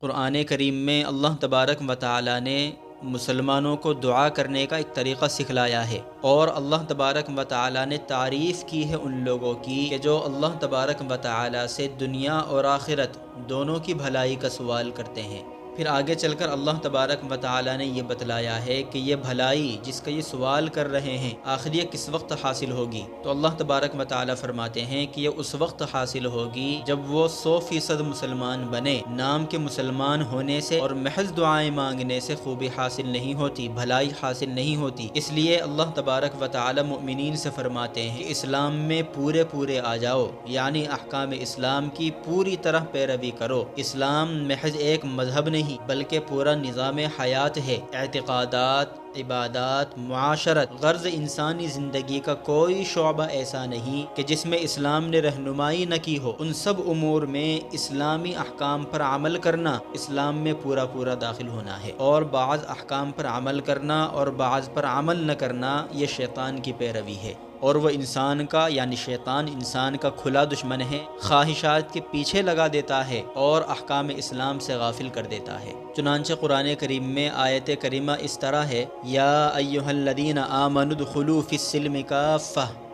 قرآن کریم میں اللہ تبارک و تعالی نے مسلمانوں کو دعا کرنے کا ایک طریقہ سکھلایا ہے، اور اللہ تبارک و تعالی نے تعریف کی ہے ان لوگوں کی کہ جو اللہ تبارک و تعالی سے دنیا اور آخرت دونوں کی بھلائی کا سوال کرتے ہیں۔ پھر آگے چل کر اللہ تبارک و تعالی نے یہ بتلایا ہے کہ یہ بھلائی جس کا یہ سوال کر رہے ہیں آخر یہ کس وقت حاصل ہوگی، تو اللہ تبارک و تعالی فرماتے ہیں کہ یہ اس وقت حاصل ہوگی جب وہ 100% مسلمان بنے۔ نام کے مسلمان ہونے سے اور محض دعائیں مانگنے سے خوبی حاصل نہیں ہوتی، بھلائی حاصل نہیں ہوتی۔ اس لیے اللہ تبارک و تعالی مؤمنین سے فرماتے ہیں کہ اسلام میں پورے آ جاؤ، یعنی احکام اسلام کی پوری طرح پیروی کرو۔ اسلام محض ایک مذہب نہیں بلکہ پورا نظام حیات ہے، اعتقادات، عبادات، معاشرت، غرض انسانی زندگی کا کوئی شعبہ ایسا نہیں کہ جس میں اسلام نے رہنمائی نہ کی ہو۔ ان سب امور میں اسلامی احکام پر عمل کرنا اسلام میں پورا داخل ہونا ہے، اور بعض احکام پر عمل کرنا اور بعض پر عمل نہ کرنا یہ شیطان کی پیروی ہے، اور وہ انسان کا یعنی شیطان انسان کا کھلا دشمن ہے، خواہشات کے پیچھے لگا دیتا ہے اور احکام اسلام سے غافل کر دیتا ہے۔ چنانچہ قرآن کریم میں آیت کریمہ اس طرح ہے، یا ایھا الذین آمنوا ادخلوا فی السلم کافۃ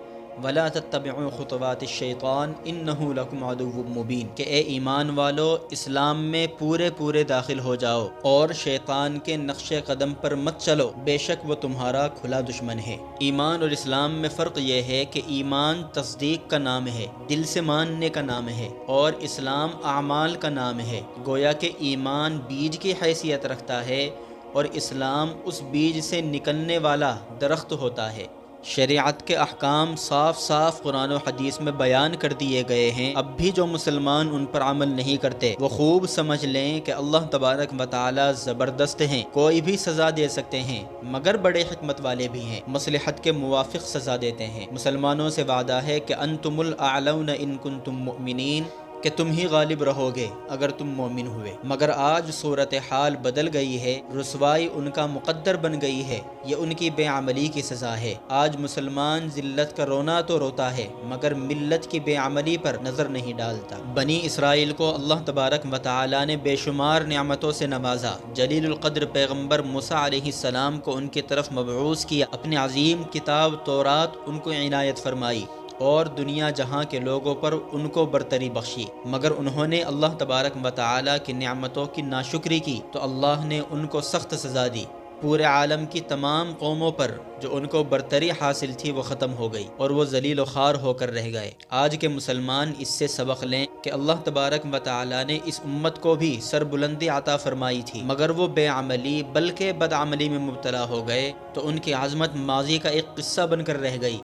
ولا تتبعوا خطوات الشیطان انہ لکم عدو مبین، کہ اے ایمان والو اسلام میں پورے داخل ہو جاؤ اور شیطان کے نقش قدم پر مت چلو، بے شک وہ تمہارا کھلا دشمن ہے۔ ایمان اور اسلام میں فرق یہ ہے کہ ایمان تصدیق کا نام ہے، دل سے ماننے کا نام ہے، اور اسلام اعمال کا نام ہے۔ گویا کہ ایمان بیج کی حیثیت رکھتا ہے اور اسلام اس بیج سے نکلنے والا درخت ہوتا ہے۔ شریعت کے احکام صاف قرآن و حدیث میں بیان کر دیے گئے ہیں، اب بھی جو مسلمان ان پر عمل نہیں کرتے وہ خوب سمجھ لیں کہ اللہ تبارک و تعالی زبردست ہیں، کوئی بھی سزا دے سکتے ہیں، مگر بڑے حکمت والے بھی ہیں، مصلحت کے موافق سزا دیتے ہیں۔ مسلمانوں سے وعدہ ہے کہ انتم الاعلون ان کنتم مؤمنین، کہ تم ہی غالب رہو گے اگر تم مومن ہوئے، مگر آج صورتحال بدل گئی ہے، رسوائی ان کا مقدر بن گئی ہے، یہ ان کی بے عملی کی سزا ہے۔ آج مسلمان ذلت کا رونا تو روتا ہے مگر ملت کی بے عملی پر نظر نہیں ڈالتا۔ بنی اسرائیل کو اللہ تبارک و تعالی نے بے شمار نعمتوں سے نوازا، جلیل القدر پیغمبر موسیٰ علیہ السلام کو ان کی طرف مبعوث کیا، اپنی عظیم کتاب تورات ان کو عنایت فرمائی، اور دنیا جہاں کے لوگوں پر ان کو برتری بخشی، مگر انہوں نے اللہ تبارک و تعالی کی نعمتوں کی ناشکری کی تو اللہ نے ان کو سخت سزا دی۔ پورے عالم کی تمام قوموں پر جو ان کو برتری حاصل تھی وہ ختم ہو گئی اور وہ ذلیل و خوار ہو کر رہ گئے۔ آج کے مسلمان اس سے سبق لیں کہ اللہ تبارک و تعالی نے اس امت کو بھی سربلندی عطا فرمائی تھی، مگر وہ بے عملی بلکہ بدعملی میں مبتلا ہو گئے تو ان کی عظمت ماضی کا ایک قصہ بن کر رہ گئی۔